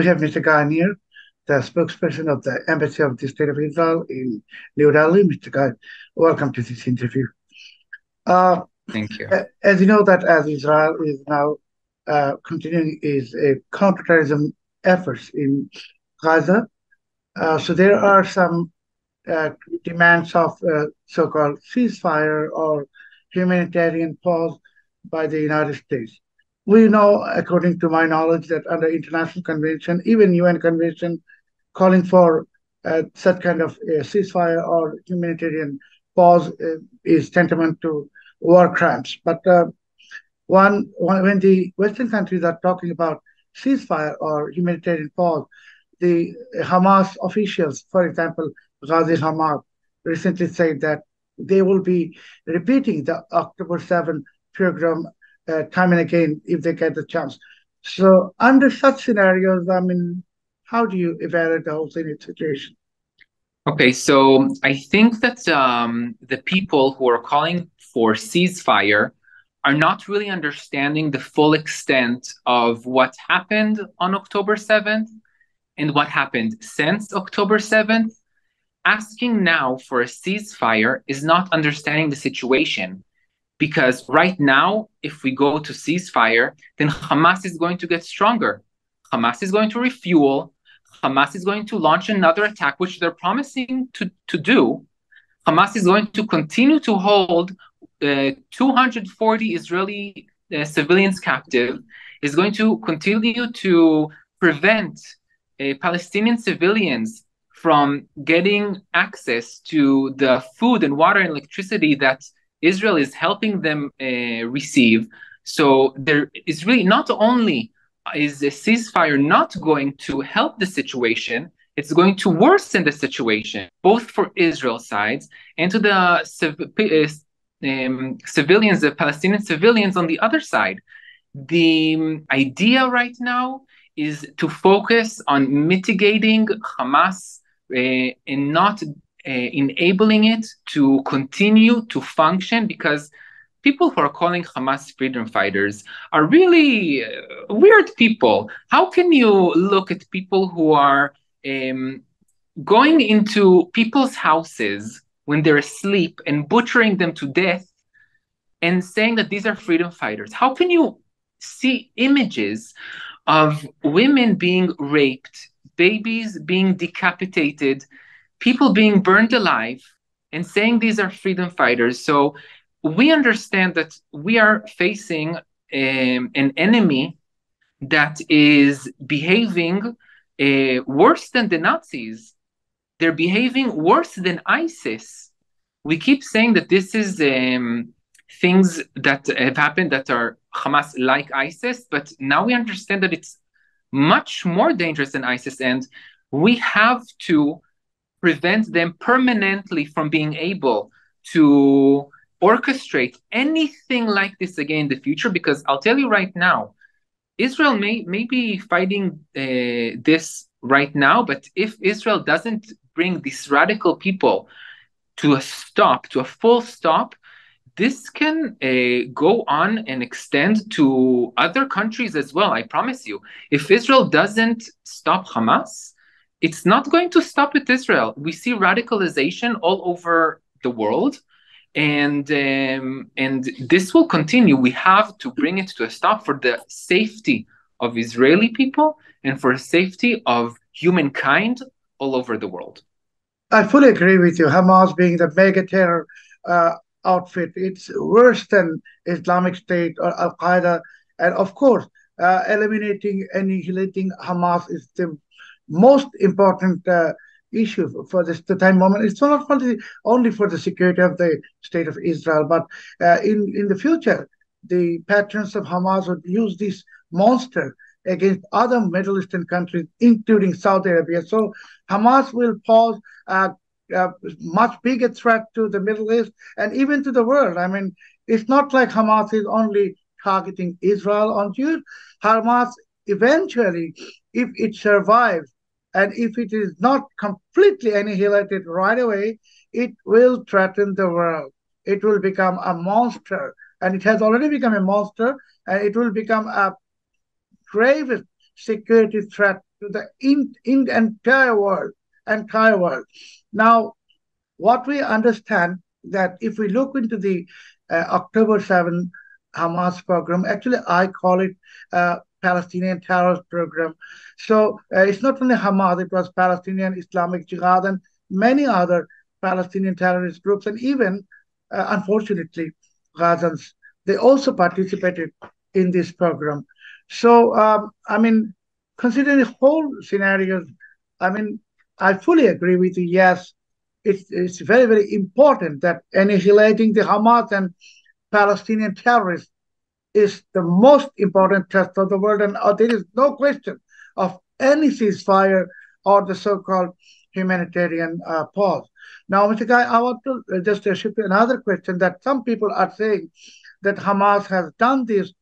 We have Mr. Garnier, the spokesperson of the Embassy of the State of Israel in New Delhi. Mr. Guy, welcome to this interview. Uh, Thank you. as you know, that as Israel is now continuing its counterterrorism efforts in Gaza, so there are some uh, demands of so-called ceasefire or humanitarian pause by the United States. We know, according to my knowledge, that under international convention, even UN convention, calling for such kind of ceasefire or humanitarian pause is tantamount to war crimes. But when the Western countries are talking about ceasefire or humanitarian pause, the Hamas officials, for example, Ghazi Hamas, recently said that they will be repeating the October 7 program time and again if they get the chance. So, under such scenarios, I mean, how do you evaluate the whole situation? Okay, so I think that the people who are calling for ceasefire are not really understanding the full extent of what happened on October 7th and what happened since October 7th. Asking now for a ceasefire is not understanding the situation. Because right now, if we go to ceasefire, then Hamas is going to get stronger. Hamas is going to refuel. Hamas is going to launch another attack, which they're promising to do. Hamas is going to continue to hold 240 Israeli civilians captive, is going to continue to prevent Palestinian civilians from getting access to the food and water and electricity that Israel is helping them receive. So there is really not only is a ceasefire not going to help the situation, it's going to worsen the situation, both for Israel sides and to the civilians, the Palestinian civilians on the other side. The idea right now is to focus on mitigating Hamas and not enabling it to continue to function, because people who are calling Hamas freedom fighters are really weird people. How can you look at people who are going into people's houses when they're asleep and butchering them to death and saying that these are freedom fighters? How can you see images of women being raped, babies being decapitated, people being burned alive, and saying these are freedom fighters? So we understand that we are facing an enemy that is behaving worse than the Nazis. They're behaving worse than ISIS. We keep saying that this is things that have happened that are Hamas like ISIS, but now we understand that it's much more dangerous than ISIS, and we have to prevent them permanently from being able to orchestrate anything like this again in the future. Because I'll tell you right now, Israel may be fighting this right now, but if Israel doesn't bring these radical people to a stop, to a full stop, this can go on and extend to other countries as well. I promise you. If Israel doesn't stop Hamas, it's not going to stop with Israel. We see radicalization all over the world, and this will continue. We have to bring it to a stop for the safety of Israeli people and for the safety of humankind all over the world. I fully agree with you. Hamas being the mega terror outfit, it's worse than Islamic State or Al Qaeda. And of course, eliminating, annihilating Hamas is the most important issue for this the time moment. It's not only for the security of the state of Israel, but in the future, the patrons of Hamas would use this monster against other Middle Eastern countries, including Saudi Arabia. So Hamas will pose a much bigger threat to the Middle East and even to the world. I mean, it's not like Hamas is only targeting Israel on Jews. Hamas eventually, if it survives, and if it is not completely annihilated right away, it will threaten the world. It will become a monster. And it has already become a monster, and it will become a grave security threat to in the entire world, entire world. Now, what we understand that if we look into the October 7 Hamas program, actually I call it Palestinian terrorist program. So it's not only Hamas, it was Palestinian Islamic Jihad and many other Palestinian terrorist groups, and even, unfortunately, Gazans, they also participated in this program. So, I mean, considering the whole scenarios, I mean, I fully agree with you. Yes, it's very, very important that annihilating the Hamas and Palestinian terrorists is the most important test of the world, and there is no question of any ceasefire or the so-called humanitarian pause. Now, Mr. Guy, I want to just shift to another question that some people are saying that Hamas has done this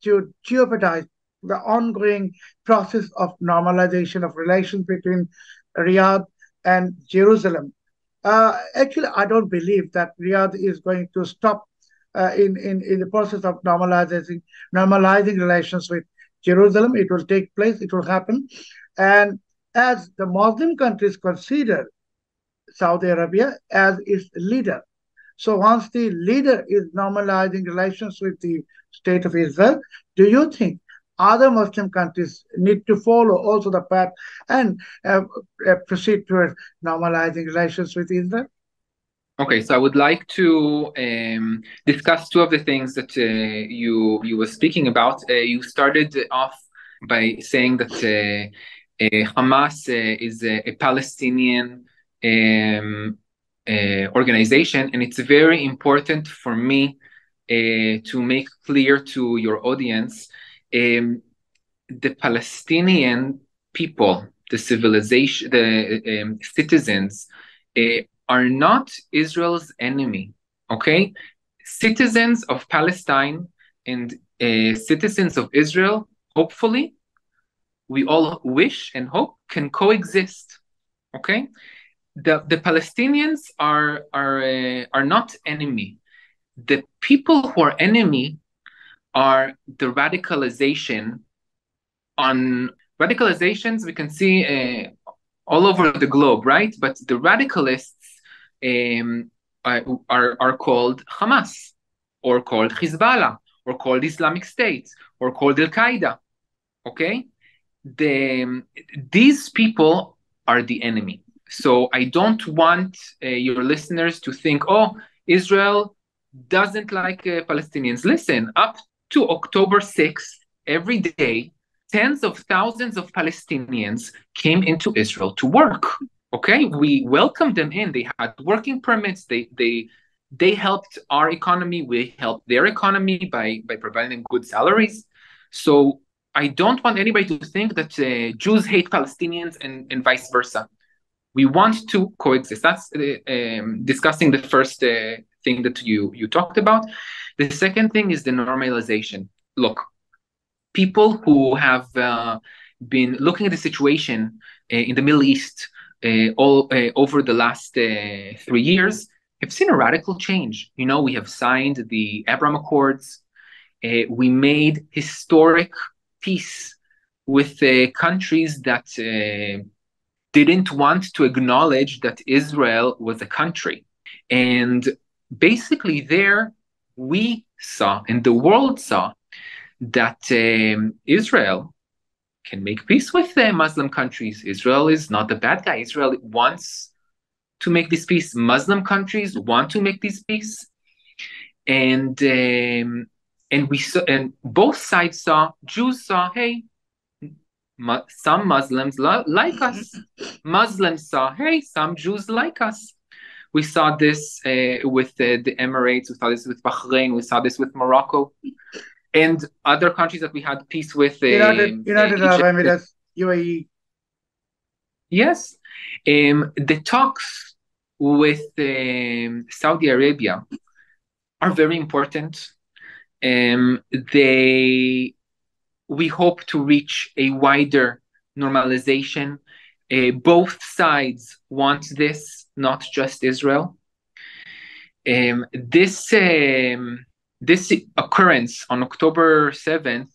to jeopardize the ongoing process of normalization of relations between Riyadh and Jerusalem. Actually, I don't believe that Riyadh is going to stop in the process of normalizing relations with Jerusalem. It will take place. It will happen, and as the Muslim countries consider Saudi Arabia as its leader. So once the leader is normalizing relations with the state of Israel, do you think other Muslim countries need to follow also the path and proceed towards normalizing relations with Israel? Okay, so I would like to discuss two of the things that you were speaking about. You started off by saying that Hamas is a Palestinian organization, and it's very important for me to make clear to your audience the Palestinian people, the civilization, the citizens are not Israel's enemy. Okay, citizens of Palestine and citizens of Israel, hopefully, we all wish and hope can coexist. Okay, the Palestinians are not enemy. The people who are enemy are the radicalization. On radicalizations, we can see all over the globe, right? But the radicalists are called Hamas, or called Hezbollah, or called Islamic State, or called Al Qaeda. Okay, these people are the enemy. So I don't want your listeners to think, oh, Israel doesn't like Palestinians. Listen, up to October 6th, every day, tens of thousands of Palestinians came into Israel to work. Okay, we welcomed them in. They had working permits. They helped our economy. We helped their economy by providing good salaries. So I don't want anybody to think that Jews hate Palestinians and vice versa. We want to coexist. That's discussing the first thing that you talked about. The second thing is the normalization. Look, people who have been looking at the situation in the Middle East all over the last 3 years have seen a radical change. You know, we have signed the Abraham Accords. We made historic peace with countries that didn't want to acknowledge that Israel was a country. And basically there we saw, and the world saw, that Israel can make peace with Muslim countries. Israel is not the bad guy. Israel wants to make this peace. Muslim countries want to make this peace, and we saw, and both sides saw. Jews saw, hey, some Muslims like us. Muslims saw, hey, some Jews like us. We saw this with the Emirates. We saw this with Bahrain. We saw this with Morocco. And other countries that we had peace with. United Arab Emirates, UAE. Yes. The talks with Saudi Arabia are very important. We hope to reach a wider normalization. Both sides want this, not just Israel. This occurrence on October 7th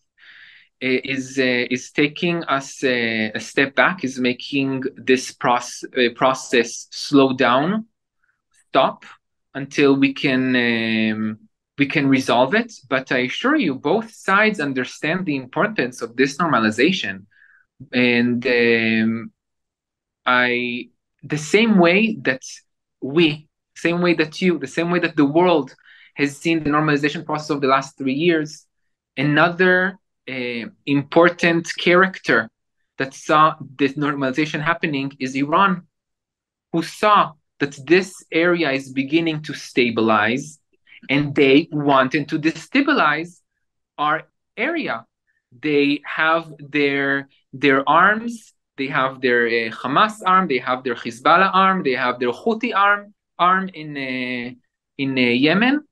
is taking us a step back, is making this process slow down, stop, until we can resolve it. But I assure you, both sides understand the importance of this normalization, and the same way that same way that you, the same way that the world has seen the normalization process of the last 3 years, another important character that saw this normalization happening is Iran, who saw that this area is beginning to stabilize, and they wanted to destabilize our area. They have their arms, they have their Hamas arm, they have their Hezbollah arm, they have their Houthi arm in Yemen,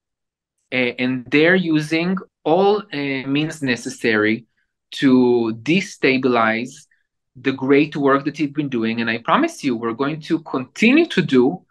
and they're using all means necessary to destabilize the great work that you've been doing. And I promise you, we're going to continue to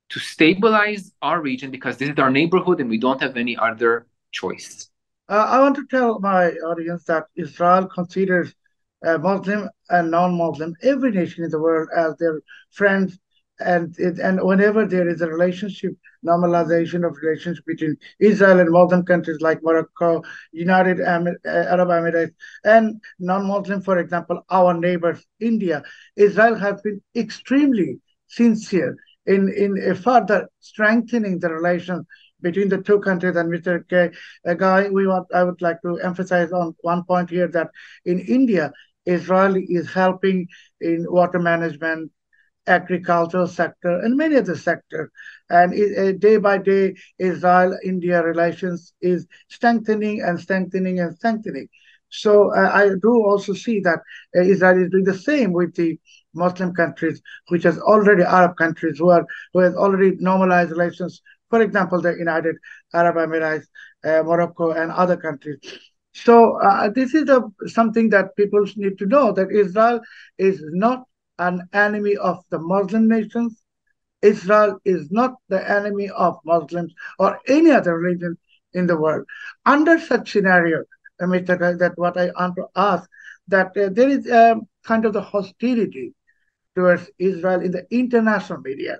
stabilize our region, because this is our neighborhood and we don't have any other choice. I want to tell my audience that Israel considers Muslim and non-Muslim, every nation in the world, as their friends, and whenever there is a relationship, normalization of relations between Israel and Muslim countries like Morocco, United Arab Emirates, and non-Muslim, for example, our neighbors, India, Israel has been extremely sincere in further strengthening the relations between the two countries. And Mr. Guy, I would like to emphasize on one point here, that in India, Israel is helping in water management, agricultural sector, and many other sectors. And day by day, Israel-India relations is strengthening and strengthening and strengthening. So I do also see that Israel is doing the same with the Muslim countries, which has already Arab countries who has already normalized relations. For example, the United Arab Emirates, Morocco, and other countries. So this is something that people need to know, that Israel is not an enemy of the Muslim nations. Israel is not the enemy of Muslims or any other religion in the world. Under such scenario, Mr. Gai, that what I want to ask, that there is kind of the hostility towards Israel in the international media,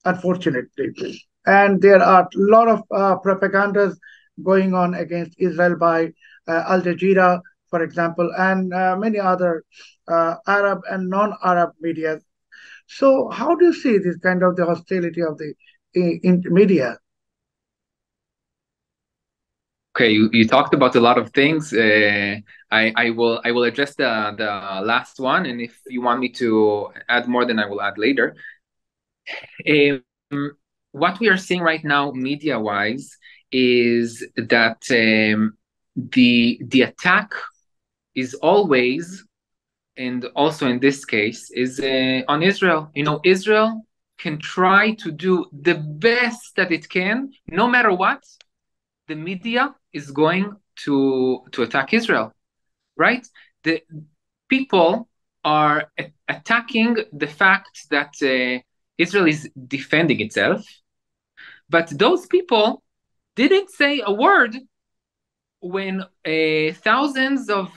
unfortunately. And there are a lot of propagandas going on against Israel by Al Jazeera, for example, and many other Arab and non-Arab media. So how do you see this kind of the hostility of the in media? Okay, you talked about a lot of things. I will address the last one, and if you want me to add more, then I will add later. What we are seeing right now, media-wise, is that the attack is always, and also in this case, is on Israel. You know, Israel can try to do the best that it can, no matter what. The media is going to attack Israel, right? The people are attacking the fact that Israel is defending itself, but those people didn't say a word when thousands of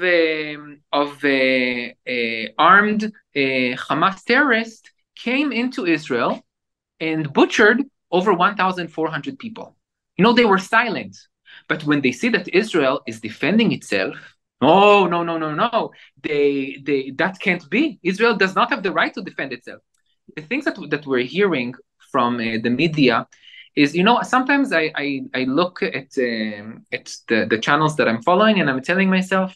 armed Hamas terrorists came into Israel and butchered over 1,400 people. You know, they were silent. But when they see that Israel is defending itself, oh, no, no, no, no. That can't be. Israel does not have the right to defend itself. The things that we're hearing from the media is, you know, sometimes I look at the channels that I'm following, and I'm telling myself,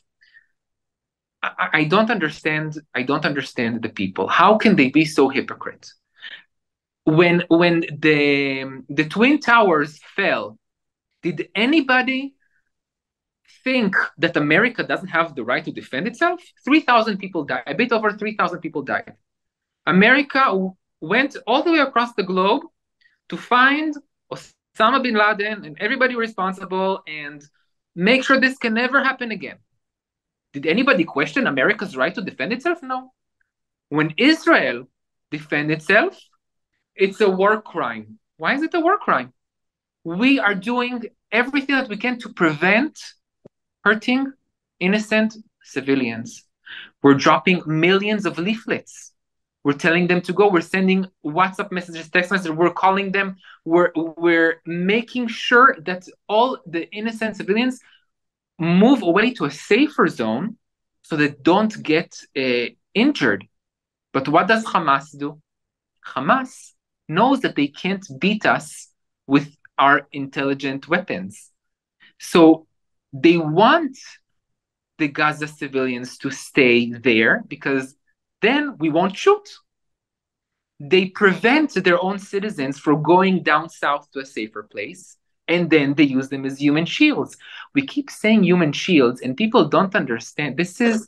I don't understand the people. How can they be so hypocrite? When the Twin Towers fell, did anybody think that America doesn't have the right to defend itself? 3,000 people died. A bit over 3,000 people died. America went all the way across the globe to find Osama bin Laden and everybody responsible and make sure this can never happen again. Did anybody question America's right to defend itself? No. When Israel defends itself, it's a war crime. Why is it a war crime? We are doing everything that we can to prevent hurting innocent civilians. We're dropping millions of leaflets. We're telling them to go. We're sending WhatsApp messages, text messages. We're calling them. We're making sure that all the innocent civilians move away to a safer zone so they don't get injured. But what does Hamas do? Hamas knows that they can't beat us with our intelligent weapons. So they want the Gaza civilians to stay there because then we won't shoot. They prevent their own citizens from going down south to a safer place, and then they use them as human shields. We keep saying human shields, and people don't understand. This is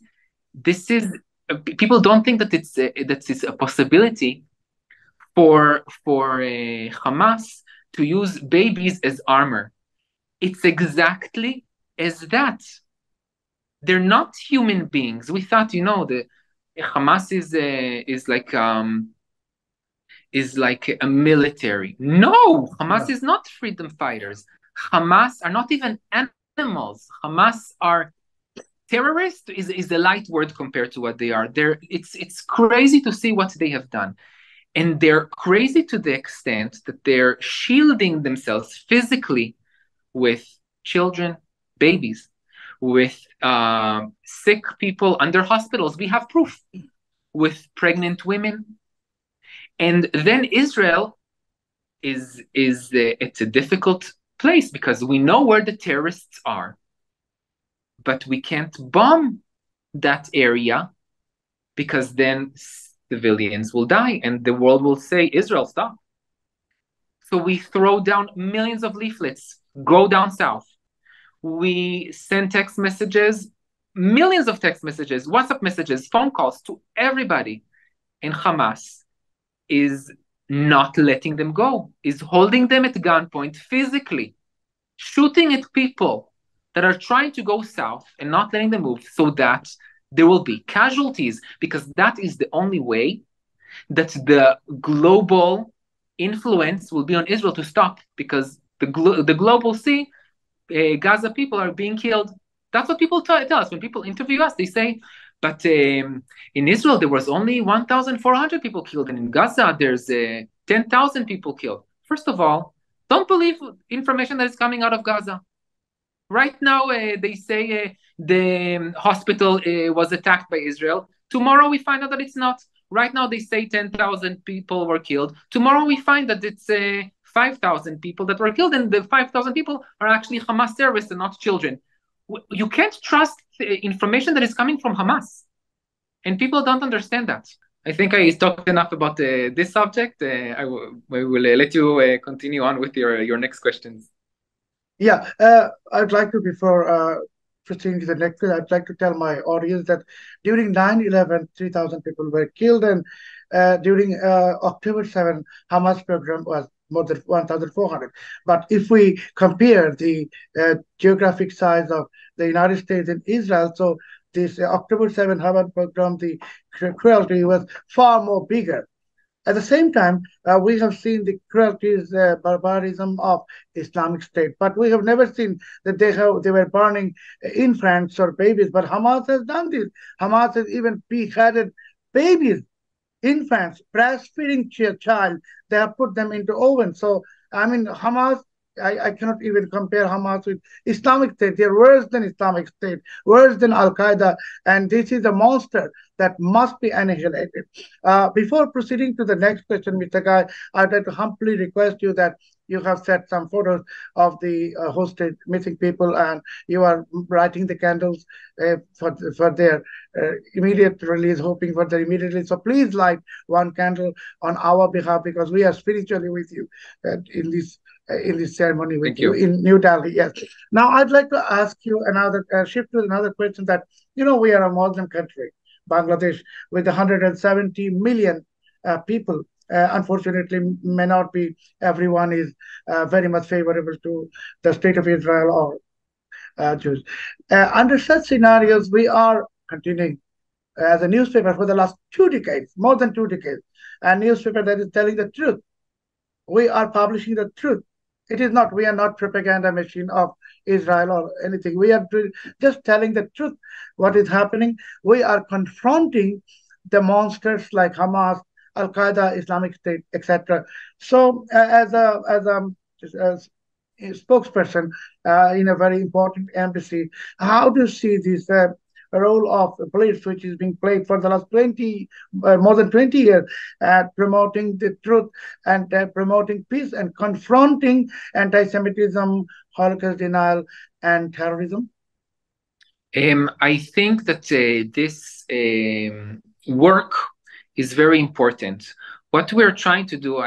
people don't think that it's a possibility for Hamas to use babies as armor. It's exactly as that. They're not human beings. We thought, the Hamas is like a military. No, Hamas is not freedom fighters. Hamas are not even animals. Hamas are terrorists. Is a light word compared to what they are. It's crazy to see what they have done. And they're crazy to the extent that they're shielding themselves physically with children, babies, with sick people under hospitals. We have proof. With pregnant women. And then Israel it's a difficult place because we know where the terrorists are, but we can't bomb that area because then civilians will die and the world will say, Israel, stop. So we throw down millions of leaflets, go down south. We send text messages, millions of text messages, WhatsApp messages, phone calls to everybody. And Hamas is not letting them go, is holding them at gunpoint physically, shooting at people that are trying to go south and not letting them move so that there will be casualties, because that is the only way that the global influence will be on Israel to stop, because the global see Gaza people are being killed. That's what people tell us. When people interview us, they say, but in Israel, there was only 1,400 people killed. And in Gaza, there's 10,000 people killed. First of all, don't believe information that is coming out of Gaza. Right now, they say the hospital was attacked by Israel. Tomorrow, we find out that it's not. Right now, they say 10,000 people were killed. Tomorrow, we find that it's 5,000 people that were killed. And the 5,000 people are actually Hamas terrorists and not children. You can't trust information that is coming from Hamas. And people don't understand that. I think I talked enough about this subject. I will let you continue on with your next questions. Yeah, I'd like to, before proceeding to the next, I'd like to tell my audience that during 9/11, 3,000 people were killed. And during October 7, Hamas program was more than 1,400. But if we compare the geographic size of the United States and Israel, so this October 7 Hamas program, the cruelty was far more bigger. At the same time, we have seen the cruelties, barbarism of Islamic State, but we have never seen that they were burning infants or babies. But Hamas has done this. Hamas has even beheaded babies, infants, breastfeeding child. They have put them into ovens. So I mean, Hamas, I cannot even compare Hamas with Islamic State. They're worse than Islamic State, worse than Al Qaeda, and this is a monster that must be annihilated. Before proceeding to the next question, Mr. Guy, I'd like to humbly request you that you have set some photos of the hostage missing people, and you are lighting the candles for their immediate release, hoping for their immediate release. So please light one candle on our behalf, because we are spiritually with you in this ceremony with you in New Delhi. Yes. Now I'd like to ask you another shift to another question. That we are a Muslim country, Bangladesh, with 170 million people. Unfortunately, may not be everyone is very much favorable to the state of Israel or Jews. Under such scenarios, we are continuing as a newspaper for the last 2 decades, more than 2 decades, a newspaper that is telling the truth. We are publishing the truth. It is not. We are not propaganda machine of Israel or anything. We are just telling the truth. What is happening? We are confronting the monsters like Hamas, Al Qaeda, Islamic State, etc. So, as a spokesperson in a very important embassy, how do you see this role of BLiTZ, which is being played for the last 20, more than 20 years, at promoting the truth and promoting peace and confronting anti-Semitism, Holocaust denial, and terrorism? I think that this work is very important. What we're trying to do,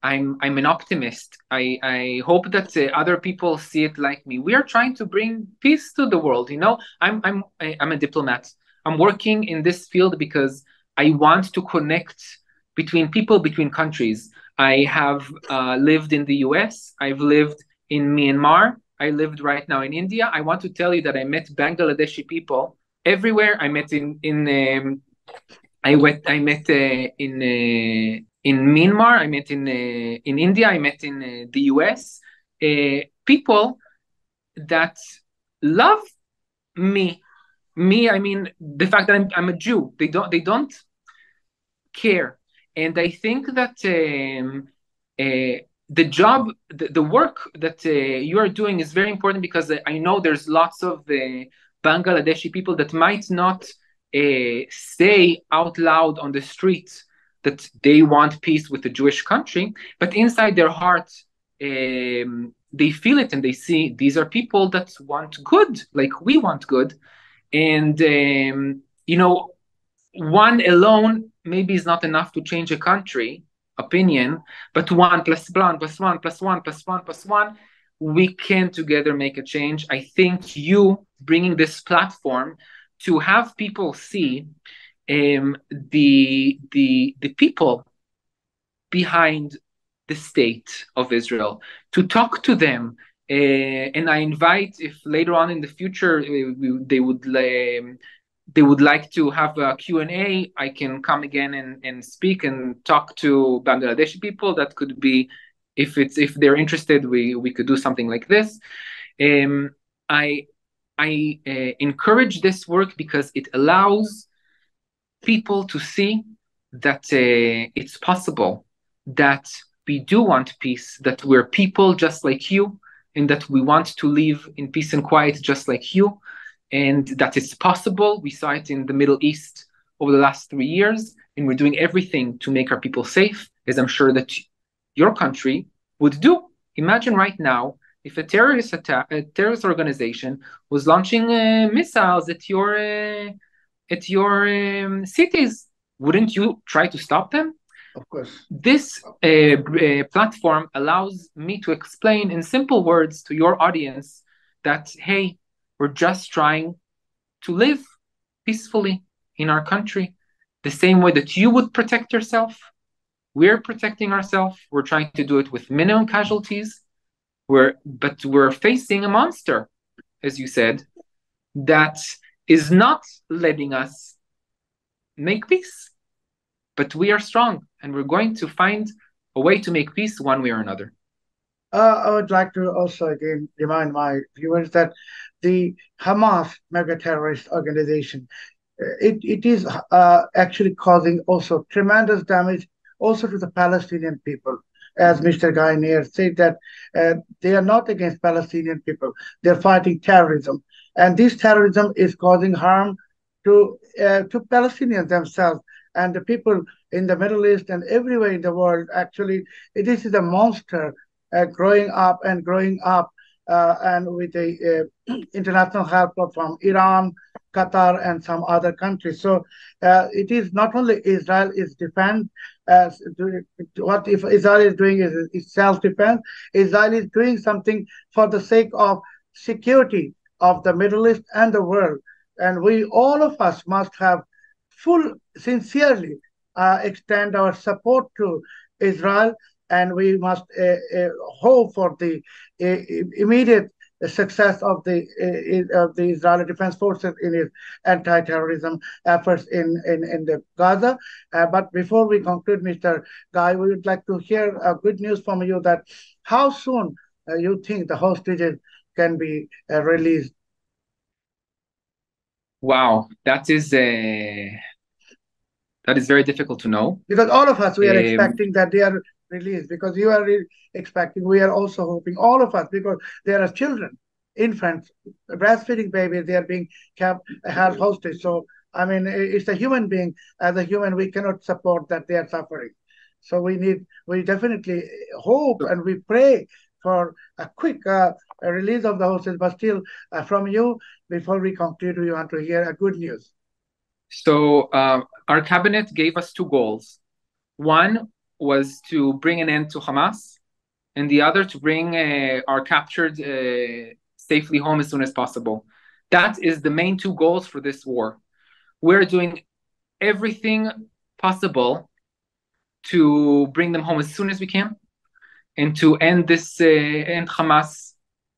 I'm an optimist. I hope that other people see it like me. We are trying to bring peace to the world. You know, I'm a diplomat. I'm working in this field because I want to connect between people, between countries. I have lived in the U.S. I've lived in Myanmar. I lived right now in India. I want to tell you that I met Bangladeshi people everywhere. I met I met in Myanmar. I met in India. I met in the U.S. People that love me. Me, I mean the fact that I'm a Jew. They don't care, and I think that the job, the work that you are doing is very important, because I know there's lots of Bangladeshi people that might not say out loud on the street that they want peace with the Jewish country, but inside their heart, they feel it and they see these are people that want good, like we want good. And, you know, one alone maybe is not enough to change a country opinion, but one plus one plus one plus one plus one plus one, we can together make a change. I think you bringing this platform to have people see the people behind the state of Israel, to talk to them. And I invite, if later on in the future they would like to have a Q&A, I can come again and speak and talk to Bangladeshi people. That could be, if they're interested, we could do something like this. I encourage this work because it allows people to see that it's possible, that we do want peace, that we're people just like you, and that we want to live in peace and quiet just like you, and that it's possible. We saw it in the Middle East over the last 3 years, and we're doing everything to make our people safe, as I'm sure that your country would do. Imagine right now if a terrorist organization was launching missiles at your cities. Wouldn't you try to stop them? Of course. This platform allows me to explain in simple words to your audience that, hey, we're just trying to live peacefully in our country, the same way that you would protect yourself. We're protecting ourselves. We're trying to do it with minimum casualties. But we're facing a monster, as you said, that is not letting us make peace. But we are strong, and we're going to find a way to make peace one way or another. I would like to also again remind my viewers that the Hamas mega-terrorist organization, it is actually causing also tremendous damage also to the Palestinian people. As Mr. Gainer said, that they are not against Palestinian people. They're fighting terrorism. And this terrorism is causing harm to Palestinians themselves and the people in the Middle East and everywhere in the world. Actually, this is a monster growing up and with the international help from Iran, Qatar, and some other countries. So it is not only Israel is defend. What if Israel is doing is self-defense. Israel is doing something for the sake of security of the Middle East and the world. And we, all of us, must have sincerely extend our support to Israel, and we must hope for the immediate the success of the Israeli Defense Forces in its anti-terrorism efforts in the Gaza. But before we conclude, Mr. Guy, we would like to hear good news from you that how soon you think the hostages can be released. Wow, that is very difficult to know. Because all of us, we are expecting that they are released, because you are expecting, we are also hoping, all of us, because there are children, infants, breastfeeding babies, they are being kept as hostage. So, I mean, it's a human being. As a human, we cannot support that they are suffering. So we definitely hope and we pray for a quick release of the hostages. But still, from you, before we conclude, we want to hear a good news. So our cabinet gave us two goals. One was to bring an end to Hamas, and the other to bring our captured safely home as soon as possible. That is the main two goals for this war. We're doing everything possible to bring them home as soon as we can, and to end Hamas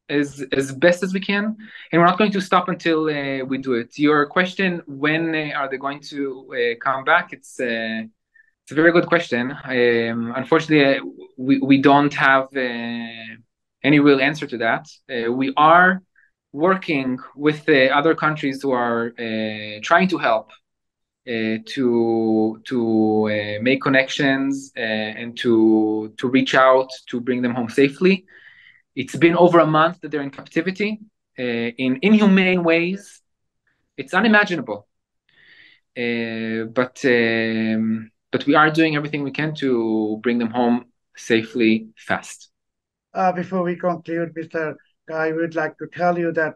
as best as we can. And we're not going to stop until we do it. Your question, when are they going to come back? It's a very good question. Unfortunately, we don't have any real answer to that. We are working with other countries who are trying to help to make connections and to reach out to bring them home safely. It's been over a month that they're in captivity in inhumane ways. It's unimaginable. But we are doing everything we can to bring them home safely, fast. Before we conclude, Mr. Guy, we would like to tell you that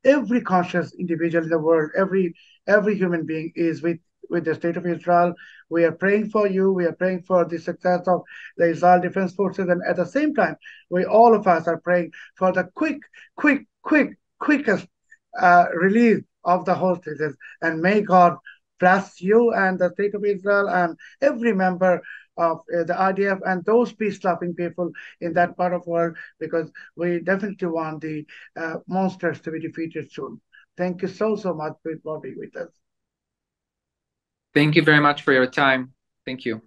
every conscious individual in the world, every human being is with the state of Israel. We are praying for you. We are praying for the success of the Israel Defense Forces. And at the same time, all of us are praying for the quickest release of the hostages. And may God bless you and the state of Israel and every member of the IDF and those peace-loving people in that part of the world, because we definitely want the monsters to be defeated soon. Thank you so much for being with us. Thank you very much for your time. Thank you.